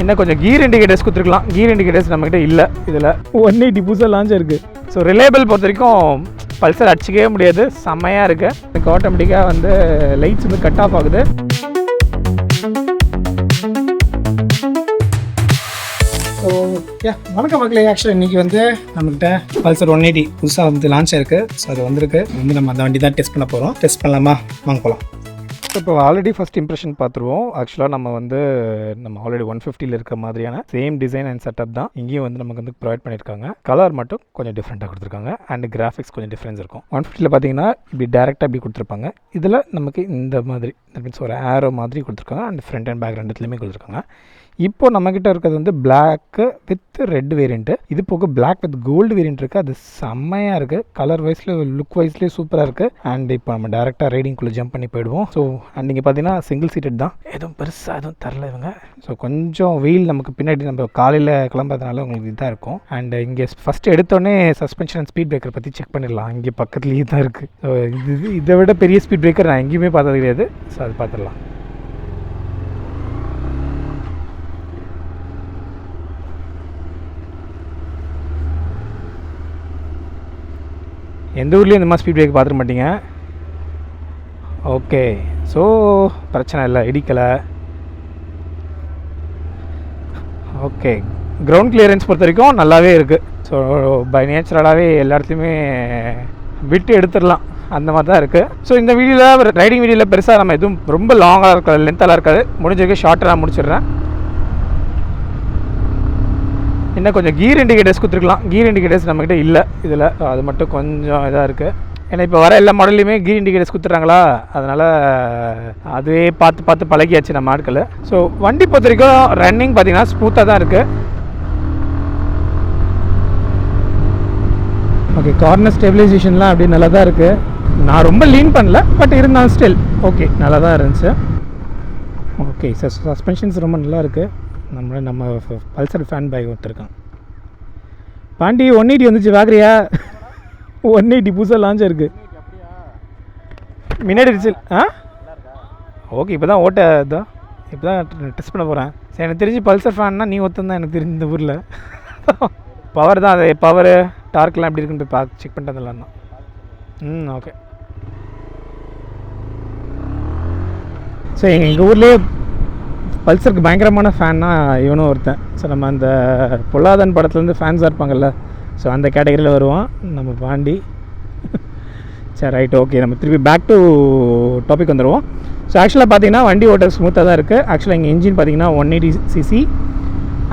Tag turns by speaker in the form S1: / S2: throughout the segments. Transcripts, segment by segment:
S1: இன்னும் கொஞ்சம் கீர் இண்டிகேட்டர்ஸ் கொடுத்துருக்கலாம். கீர் இண்டிகேட்டர்ஸ் நம்மகிட்ட இல்லை. இதில் 180 புதுசாக லான்ச் இருக்குது. ஸோ ரிலேபிள் பொறுத்த வரைக்கும் பல்சர் அடிச்சிக்கவே முடியாது, செம்மையாக இருக்குது. எனக்கு ஆட்டோமேட்டிக்காக வந்து லைட்ஸ் வந்து கட் ஆஃப் ஆகுது. ஸோ வணக்கம் மக்களே. ஆக்சுவலாக இன்றைக்கி வந்து நம்மகிட்ட பல்சர் 180 புதுசாக வந்து லான்ச் ஆயிருக்கு. ஸோ அது வந்திருக்கு. வந்து நம்ம அந்த வண்டி தான் டெஸ்ட் பண்ண போகிறோம். டெஸ்ட் பண்ணலாமா? வாங்க போகலாம். ஸோ இப்போ ஆல்ரெடி ஃபஸ்ட் இம்ப்ரெஷன் பார்த்துருவோம். ஆக்சுவலாக நம்ம ஆல்ரெடி 150 இருக்க மாதிரியான சேம் டிசைன் அண்ட் செட்டப் தான் இங்கேயும் வந்து நமக்கு வந்து ப்ரொவைட் பண்ணியிருக்காங்க. கலர் மட்டும் கொஞ்சம் டிஃப்ரெண்ட்டாக கொடுத்துருக்காங்க அண்ட் கிராஃபிக்ஸ் கொஞ்சம் டிஃப்ரென்ஸ் இருக்கும். 150 பார்த்தீங்கன்னா இப்படி டேரெக்டாக இப்படி கொடுத்துருப்பாங்க. இதில் நமக்கு இந்த மாதிரி மீன்ஸ் ஒரு ஆரோ மாதிரி கொடுத்துருக்காங்க அண்ட் ஃப்ரண்ட் அண்ட் பேக் ரெண்டுத்துலேயுமே கொடுத்துருக்காங்க. இப்போ நம்மக்கிட்ட இருக்கிறது வந்து பிளாக்கு வித் ரெட் வேரியண்ட்டு. இது போக பிளாக் வித் கோல்டு வேரியண்ட் இருக்குது. அது செம்மையாக இருக்குது. கலர் வைஸில் லுக் வைஸ்லேயே சூப்பராக இருக்குது. அண்ட் இப்போ நம்ம டேரெக்டாக ரைடிங்குள்ளே ஜம்ப் பண்ணி போயிடுவோம். ஸோ அண்ட் இங்கே பார்த்தீங்கன்னா சிங்கிள் சீட்டட் தான். எதுவும் பெருசாக எதுவும் தரல இவங்க. ஸோ கொஞ்சம் வெயில் நமக்கு பின்னாடி நம்ம காலையில் கிளம்புறதுனால உங்களுக்கு இதாக இருக்கும். அண்ட் இங்கே ஃபஸ்ட்டு எடுத்தோடனே சஸ்பென்ஷன் அண்ட் ஸ்பீட் பிரேக்கர் பற்றி செக் பண்ணிடலாம். இங்கே பக்கத்துலேயே தான் இருக்குது. ஸோ இதை விட பெரிய ஸ்பீட் பிரேக்கர் நான் எங்கேயுமே பார்த்தது கிடையாது. ஸோ அது பார்த்துடலாம். எந்த ஊர்லேயும் இந்த மாதிரி ஸ்பீட் பிரேக் பார்த்துட மாட்டீங்க. ஓகே, ஸோ பிரச்சனை இல்லை, இடிக்கலை. ஓகே, கிரவுண்ட் கிளியரன்ஸ் பொறுத்த வரைக்கும் நல்லாவே இருக்குது. ஸோ பை நேச்சுரலாகவே எல்லா இடத்துலையுமே விட்டு எடுத்துடலாம், அந்த மாதிரி தான் இருக்குது. ஸோ இந்த வீடியோவில் ரைடிங் வீடியோவில் பெருசாக நம்ம எதுவும் ரொம்ப லாங்காக இருக்காது, லென்த்தெல்லாம் இருக்காது. முடிஞ்சதுக்கு ஷார்ட்டாக நான் முடிச்சிடுறேன். இன்னும் கொஞ்சம் கீர் இண்டிகேட்டர்ஸ் கொடுத்துருக்கலாம். கீர் இண்டிகேட்டர்ஸ் நம்மகிட்ட இல்லை இதில். அது மட்டும் கொஞ்சம் இதாக இருக்குது. ஏன்னா இப்போ வர எல்லா மாடல்லையுமே கீர் இண்டிகேட்டர்ஸ் கொடுத்துட்றாங்களா, அதனால் அதுவே பார்த்து பழகியாச்சு நம்ம ஆட்கள். ஸோ வண்டி பொறுத்த வரைக்கும் ரன்னிங் பார்த்திங்கன்னா ஸ்மூத்தாக தான் இருக்குது. ஓகே, கார்னர் ஸ்டெபிலைசேஷன்லாம் அப்படி நல்லா தான் இருக்குது. நான் ரொம்ப லீன் பண்ணல, பட் இருந்தாலும் ஸ்டில் ஓகே நல்லா தான் இருந்துச்சு. ஓகே, சஸ்பென்ஷன்ஸ் ரொம்ப நல்லா இருக்குது. நம்ம பல்சர் ஃபேன் பாய் ஒருத்தருக்கான். பாண்டி 180 வந்துச்சு வாங்குறியா? 180 புதுசாக லான்ச் இருக்குது. முன்னாடி இருந்துச்சு. ஓகே, இப்போ தான் தான் இப்போ தான் டெஸ்ட் பண்ண போகிறேன். சரி, எனக்கு தெரிஞ்சு பல்சர் ஃபேன்னா நீ ஒருத்தன் தான் எனக்கு தெரிஞ்ச இந்த ஊரில். பவர் தான், அது பவரு டார்க்லாம் எப்படி இருக்குன்னு போய் செக் பண்ணிட்டு வந்துடலாம் தான். ஓகே. ஸோ எங்கள் ஊர்லேயே பல்சருக்கு பயங்கரமான ஃபேன்னா இவனும் ஒருத்தன். ஸோ நம்ம அந்த பொல்லாதன் படத்துலேருந்து ஃபேன்ஸாக இருப்பாங்கள்ல, ஸோ அந்த கேட்டகரியில் வருவான் நம்ம பாண்டி. சரி, ரைட், ஓகே. நம்ம திருப்பி பேக் டு டாபிக் வந்துடுவோம். ஸோ ஆக்சுவலாக பார்த்தீங்கன்னா வண்டி ஓட்ட ஸ்மூத்தாக தான் இருக்குது. ஆக்சுவலாக எங்கள் இன்ஜின் பார்த்தீங்கன்னா 180cc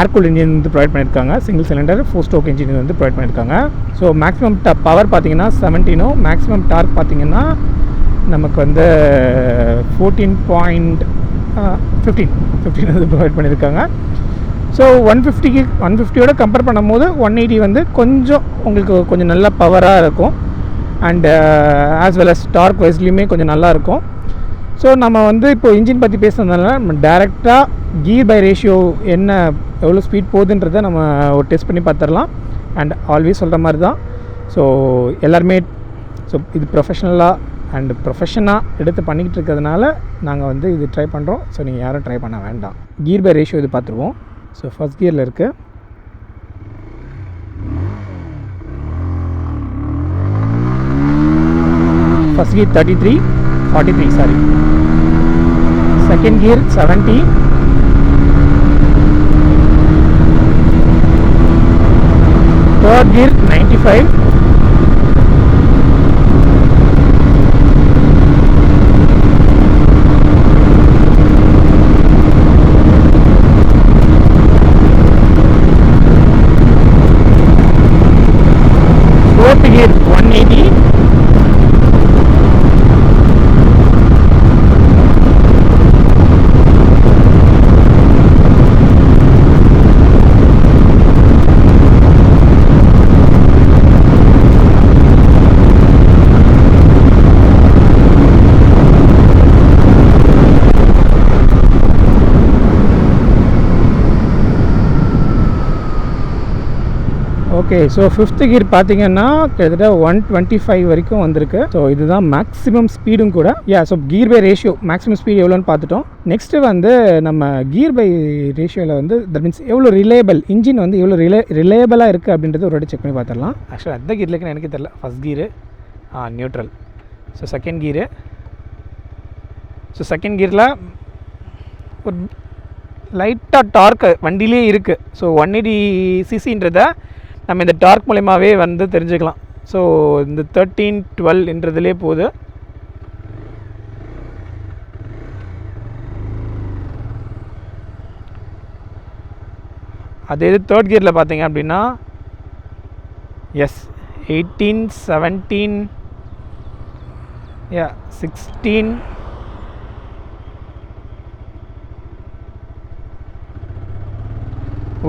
S1: ஏர்கூல் இன்ஜின் வந்து ப்ரொவைட் பண்ணியிருக்காங்க. சிங்கிள் சிலிண்டர் 4 ஸ்ட்ரோக் இன்ஜின் வந்து ப்ரொவைட் பண்ணியிருக்காங்க. ஸோ மேக்ஸிமம் பவர் பார்த்தீங்கன்னா 17, மேக்ஸிமம் டார்க் பார்த்தீங்கன்னா நமக்கு வந்து 14.15 வந்து ப்ரொவைட் பண்ணியிருக்காங்க. ஸோ 150யோட கம்பேர் பண்ணும்போது 180 வந்து கொஞ்சம் உங்களுக்கு கொஞ்சம் நல்ல பவராக இருக்கும். And as well as torque வைஸ்லேயுமே கொஞ்சம் நல்லாயிருக்கும். ஸோ நம்ம வந்து இப்போ இன்ஜின் பற்றி பேசுனதுனால நம்ம டேரெக்டாக கீர் பை ரேஷியோ என்ன எவ்வளோ ஸ்பீட் போகுதுன்றதை நம்ம ஒரு டெஸ்ட் பண்ணி பார்த்துடலாம். அண்ட் ஆல்வேஸ் சொல்கிற மாதிரி தான். ஸோ எல்லாருமே ஸோ இது ப்ரொஃபஷனாக எடுத்து பண்ணிக்கிட்டு இருக்கிறதுனால நாங்கள் வந்து இது ட்ரை பண்ணுறோம். ஸோ நீங்கள் யாரும் ட்ரை பண்ண வேண்டாம். கீர் பை ரேஷியோ இது பார்த்துருவோம். ஸோ ஃபஸ்ட் கியரில் இருக்குது. First gear 43 sorry. Second gear 70. Third gear 95. fourth gear 180. Okay, so fifth gear பார்த்தீங்கன்னா கிட்டத்தட்ட 125 வரைக்கும் வந்திருக்கு. ஸோ இதுதான் மேக்ஸிமம் ஸ்பீடும் கூட. So gear by ratio maximum speed எவ்வளோன்னு பார்த்துட்டோம். நெக்ஸ்ட்டு வந்து நம்ம கியர் பை ரேஷியோவில் வந்து தட் மீன்ஸ் எவ்வளோ ரிலேயபிள் இன்ஜின் வந்து எவ்வளோ ரிலேயபிளாக இருக்குது அப்படின்றது ஒரு வாட்டி செக் பண்ணி பார்த்துடலாம். ஆக்சுவலாக எந்த கியரில் இருக்குன்னு எனக்கு தெரியல. First gear neutral. So second gear. So second கியரில் ஒரு லைட்டாக டார்க்கு வண்டியிலே இருக்குது. ஸோ 180 சிசின்றதை நம்ம இந்த டார்க் மூலயமாவே வந்து தெரிஞ்சுக்கலாம். ஸோ இந்த 13-12ன்றதுலே போகுது. அதே இது தேர்ட் கியரில் பார்த்தீங்க அப்படின்னா 18, 17, 16.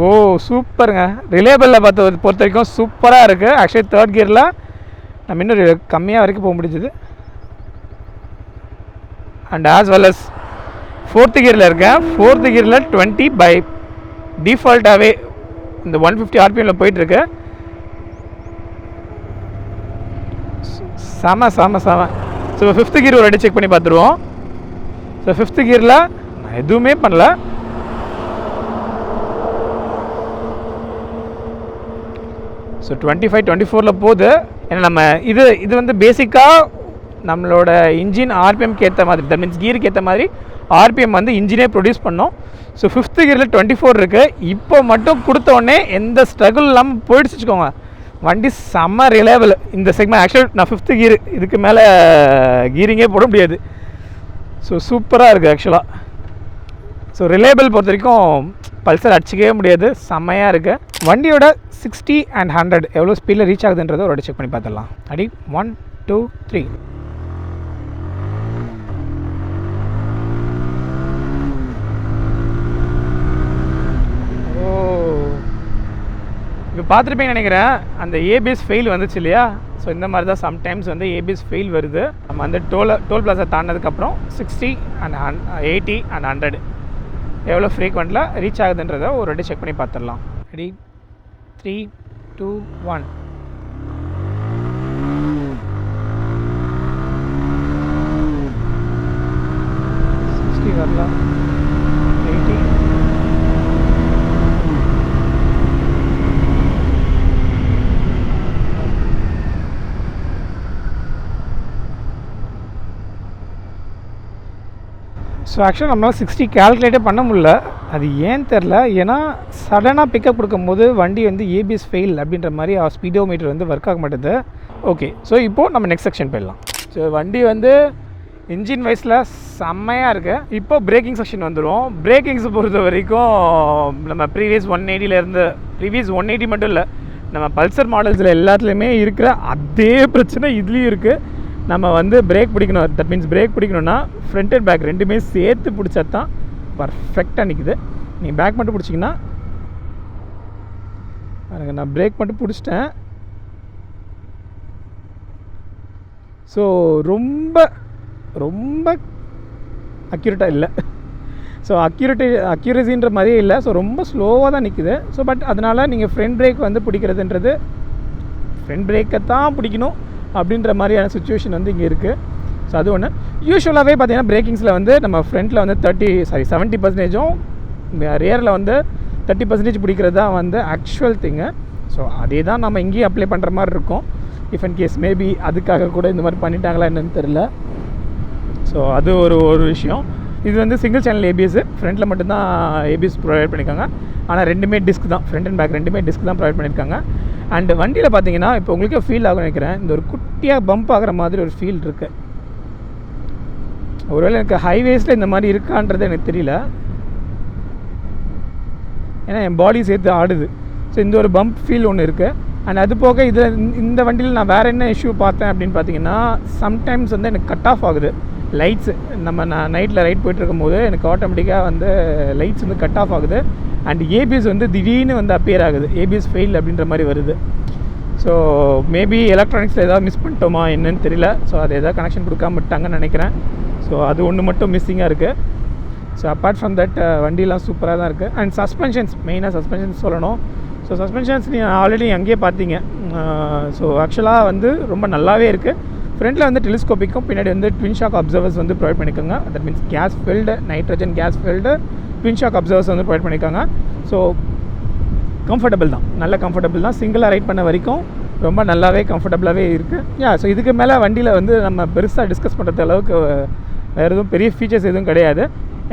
S1: ஓ சூப்பருங்க. ரிலேபிளில் பொறுத்த வரைக்கும் சூப்பராக இருக்குது. ஆக்சுவலி தேர்ட் கியரில் நம்ம இன்னும் கம்மியாக வரைக்கும் போக முடிஞ்சுது. And as well as fourth கியரில் இருக்கேன். ஃபோர்த்து கியரில் 20 பை டிஃபால்ட்டாகவே இந்த 150 RPMல போயிட்டுருக்கு. செம. ஸோ ஃபிஃப்த்து கியர் ஒரு வாட்டி செக் பண்ணி பார்த்துருவோம். ஸோ ஃபிஃப்த்து கியரில் நான் எதுவுமே பண்ணல. ஸோ 25-24 போகுது. ஏன்னா நம்ம இது வந்து பேசிக்காக நம்மளோட இன்ஜின் ஆர்பிஎம்க்கு ஏற்ற மாதிரி, தட் மீன்ஸ் கியருக்கு ஏற்ற மாதிரி ஆர்பிஎம் வந்து இன்ஜினே ப்ரொடியூஸ் பண்ணோம். ஸோ ஃபிஃப்த்து கியரில் 24 இருக்குது. இப்போ மட்டும் கொடுத்தோடனே எந்த ஸ்ட்ரகிள் இல்லாமல் போயிடுச்சு வச்சுக்கோங்க. வண்டி செம்ம ரிலேபிள். இந்த செக்மெண்ட் ஆக்சுவலி நான் ஃபிஃப்த்து கியர், இதுக்கு மேலே கியரிங்கே போட முடியாது. ஸோ சூப்பராக இருக்குது ஆக்சுவலாக. ஸோ ரிலேபிள் பொறுத்த வரைக்கும் பல்சர் அடிச்சிக்கவே முடியாது. செம்மையாக இருக்குது. வண்டியோட 60 and 100 எவ்வளோ ஸ்பீடில் ரீச் ஆகுதுன்றதை ஒரு செக் பண்ணி பார்த்துடலாம். அடி 1, 2, 3. ஓ இப்போ பார்த்துருப்பீங்கன்னு நினைக்கிறேன். அந்த ஏபிஎஸ் ஃபெயில் வந்துச்சு இல்லையா? ஸோ இந்த மாதிரி தான் சம்டைம்ஸ் வந்து ஏபிஎஸ் ஃபெயில் வருது. நம்ம வந்து டோல் பிளாஸை தாண்டினதுக்கப்புறம் 60 and 80 and 100 எவ்வளோ ஃப்ரீக்வெண்ட்டில் ரீச் ஆகுதுன்றதை ஒரு வாட்டி செக் பண்ணி பார்த்துடலாம். ரெடி 3, 2, 1. வரலாம் 80. ஸோ ஆக்சுவலாக நம்மளால் 60 கேல்குலேட்டே பண்ண முடியல. அது ஏன்னு தெரில. ஏன்னா சடனாக பிக்கப் கொடுக்கும்போது வண்டி வந்து ஏபிஎஸ் ஃபெயில் அப்படின்ற மாதிரி ஸ்பீடோமீட்டர் வந்து ஒர்க் ஆக மாட்டேது. ஓகே, ஸோ இப்போது நம்ம நெக்ஸ்ட் செக்ஷன் போயிடலாம். ஸோ வண்டி வந்து இன்ஜின் வைஸில் செம்மையாக இருக்குது. இப்போ பிரேக்கிங் செக்ஷன் வந்துடும். பிரேக்கிங்ஸை பொறுத்த வரைக்கும் நம்ம ப்ரீவியஸ் 180 மட்டும் இல்லை, நம்ம பல்சர் மாடல்ஸில் எல்லாத்துலேயுமே இருக்கிற அதே பிரச்சனை இதுலேயும் இருக்குது. நம்ம வந்து பிரேக் பிடிக்கணும். தட் மீன்ஸ் பிரேக் பிடிக்கணும்னா ஃப்ரண்ட் அண்ட் பேக் ரெண்டுமே சேர்த்து பிடிச்சா தான் பர்ஃபெக்டாக நிற்குது. நீங்கள் பேக் மட்டும் பிடிச்சிங்கன்னா பாருங்க, நான் பிரேக் மட்டும் பிடிச்சிட்டேன். ஸோ ரொம்ப அக்யூரேட்டாக இல்லை. ஸோ அக்யூரசின்ற மாதிரியே இல்லை. ஸோ ரொம்ப ஸ்லோவாக தான் நிற்குது. ஸோ பட் அதனால் நீங்கள் ஃப்ரண்ட் பிரேக் வந்து பிடிக்கிறதுன்றது ஃப்ரண்ட் பிரேக்கை தான் பிடிக்கணும் அப்படின்ற மாதிரியான சுச்சுவேஷன் வந்து இங்கே இருக்குது. ஸோ அது ஒன்று. யூஸ்வலாகவே பார்த்தீங்கன்னா பிரேக்கிங்ஸில் வந்து நம்ம ஃப்ரண்ட்டில் வந்து 70%, ரியரில் வந்து 30% பிடிக்கிறது தான் வந்து ஆக்சுவல் திங்கு. ஸோ அதே தான் நம்ம இங்கேயும் அப்ளை பண்ணுற மாதிரி இருக்கும். இஃப் அண்ட் கேஸ் மேபி அதுக்காக கூட இந்த மாதிரி பண்ணிட்டாங்களா என்னன்னு தெரில. ஸோ அது ஒரு விஷயம். இது வந்து சிங்கிள் சேனல் ஏபிஎஸ், ஃப்ரண்ட்டில் மட்டும்தான் ஏபிஎஸ் ப்ரொவைட் பண்ணியிருக்காங்க. ஆனால் ரெண்டுமே டிஸ்க் தான், ஃப்ரண்ட் அண்ட் பேக் ரெண்டுமே டிஸ்க் தான் ப்ரொவைட் பண்ணியிருக்காங்க. அண்டு வண்டியில் பார்த்தீங்கன்னா இப்போ உங்களுக்கே ஃபீல் ஆகும் நினைக்கிறேன், இந்த ஒரு குட்டியாக பம்ப் ஆகிற மாதிரி ஒரு ஃபீல் இருக்குது. ஒருவேளை எனக்கு ஹைவேஸில் இந்த மாதிரி இருக்கான்றது எனக்கு தெரியல. ஏன்னா என் பாடி சேர்த்து ஆடுது. ஸோ இந்த ஒரு பம்ப் ஃபீல் ஒன்று இருக்குது. அண்ட் அது போக இந்த வண்டியில் நான் வேறு என்ன இஷ்யூ பார்த்தேன் அப்படின்னு பார்த்தீங்கன்னா, சம்டைம்ஸ் வந்து எனக்கு கட் ஆஃப் ஆகுது லைட்ஸு. நான் நைட்டில் ரைட் போய்ட்டுருக்கும் போது எனக்கு ஆட்டோமேட்டிக்காக வந்து லைட்ஸ் வந்து கட் ஆஃப் ஆகுது. அண்ட் ஏபிஎஸ் வந்து திடீர்னு வந்து அப்பியர் ஆகுது, ஏபிஎஸ் ஃபெயில் அப்படின்ற மாதிரி வருது. ஸோ மேபி எலக்ட்ரானிக்ஸில் ஏதாவது மிஸ் பண்ணிட்டோமா என்னன்னு தெரியல. ஸோ அது எதாவது கனெக்ஷன் கொடுக்காம விட்டாங்கன்னு நினைக்கிறேன். ஸோ அது ஒன்று மட்டும் மிஸ்ஸிங்காக இருக்குது. ஸோ அப்பார்ட் ஃப்ரம் தட் வண்டியெலாம் சூப்பராக தான் இருக்குது. அண்ட் சஸ்பென்ஷன்ஸ், மெயினாக சஸ்பென்ஷன்ஸ் சொல்லணும். ஸோ சஸ்பென்ஷன்ஸ் நீங்கள் ஆல்ரெடி அங்கேயே பார்த்தீங்க. ஸோ ஆக்சுவலாக வந்து ரொம்ப நல்லாவே இருக்குது. ஃப்ரண்ட்டில் வந்து டெலிஸ்கோப்பிக்கும் பின்னாடி வந்து ட்வின் ஷாக் அப்சர்வர்ஸ் வந்து ப்ரொவைட் பண்ணிக்கோங்க. That means case field, nitrogen gas field twin shock observers வந்து ப்ரொவைட் பண்ணியிருக்காங்க. ஸோ கம்ஃபர்டபுள் தான், நல்ல கம்ஃபர்டபுள் தான். சிங்கிளாக ரைட் பண்ண வரைக்கும் ரொம்ப நல்லாவே கம்ஃபர்டபுளாகவே இருக்குது. ஸோ இதுக்கு மேலே வண்டியில் வந்து நம்ம பெருசாக டிஸ்கஸ் பண்ணுறது அளவுக்கு வேறு எதுவும் பெரிய ஃபீச்சர்ஸ் எதுவும் கிடையாது.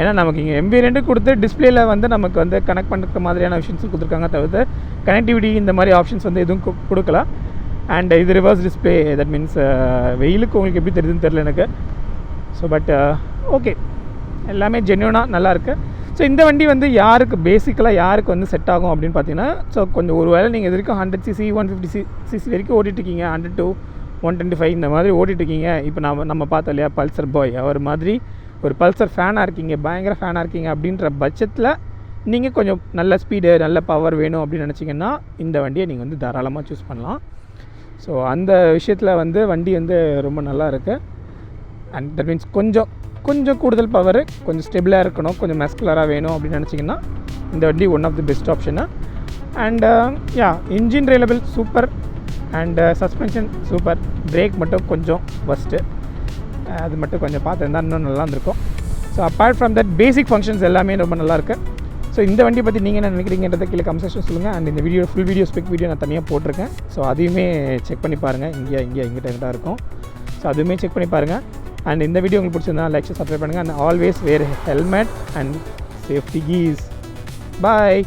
S1: ஏன்னா நமக்கு இங்கே MV2 கொடுத்து டிஸ்பிளேயில் வந்து நமக்கு வந்து கனெக்ட் பண்ணுற மாதிரியான விஷயம்ஸ் கொடுத்துருக்காங்க, தவிர்த்து கனெக்டிவிட்டி இந்த மாதிரி ஆப்ஷன்ஸ் வந்து எதுவும் கொடுக்கல. அண்ட் இது ரிவர்ஸ் டிஸ்பிளே, தட் மீன்ஸ் வெயிலுக்கு உங்களுக்கு எப்படி தெரியுதுன்னு தெரில எனக்கு. ஸோ பட் ஓகே, எல்லாமே ஜென்யூனாக நல்லாயிருக்கு. ஸோ இந்த வண்டி வந்து பேசிக்கலாக யாருக்கு வந்து செட் ஆகும் அப்படின்னு பார்த்தீங்கன்னா, ஸோ கொஞ்சம் ஒரு வேளை நீங்கள் இது வரைக்கும் 100cc 150cc வரைக்கும் ஓட்டிகிட்ருக்கீங்க, 100 to 125 இந்த மாதிரி ஓட்டிகிட்ருக்கீங்க. இப்போ நம்ம பார்த்தோம் இல்லையா பல்சர் பாய், அவர் மாதிரி ஒரு பல்சர் ஃபேனாக இருக்கீங்க, பயங்கர ஃபேனாக இருக்கீங்க அப்படின்ற பட்சத்தில் நீங்கள் கொஞ்சம் நல்ல ஸ்பீடு, நல்ல பவர் வேணும் அப்படின்னு நினச்சிங்கன்னா இந்த வண்டியை நீங்கள் வந்து தாராளமாக சூஸ் பண்ணலாம். ஸோ அந்த விஷயத்தில் வந்து வண்டி வந்து ரொம்ப நல்லா இருக்குது. அண்ட் தட் மீன்ஸ் கொஞ்சம் கூடுதல் பவர், கொஞ்சம் ஸ்டெபிளாக இருக்கணும், கொஞ்சம் மஸ்குலராக வேணும் அப்படின்னு நினச்சிங்கன்னா இந்த வண்டி one of the best option. And engine reliable super, and suspension super. Brake மட்டும் கொஞ்சம் ஃபஸ்ட்டு, அது மட்டும் கொஞ்சம் பார்த்துருந்தா இன்னும் நல்லா இருந்திருக்கும். So apart from that basic functions எல்லாமே ரொம்ப நல்லாயிருக்கு. ஸோ இந்த வண்டி பற்றி நீங்கள் என்ன நினைக்கிறீங்கன்றதை கீழே கமெண்ட் செக்ஷன் சொல்லுங்கள். அண்ட் இந்த ஃபுல் வீடியோ ஸ்பெக் வீடியோ நான் தனியாக போட்டிருக்கேன். ஸோ அதையுமே செக் பண்ணி பாருங்கள், இங்கிட்ட இருக்கும். ஸோ அதுவுமே செக் பண்ணி பாருங்கள். அண்ட் இந்த வீடியோ உங்களுக்கு பிடிச்சிருந்தா லைக் சப்ஸ்கிரைப் பண்ணுங்கள். And always where helmet and safety keys. Bye.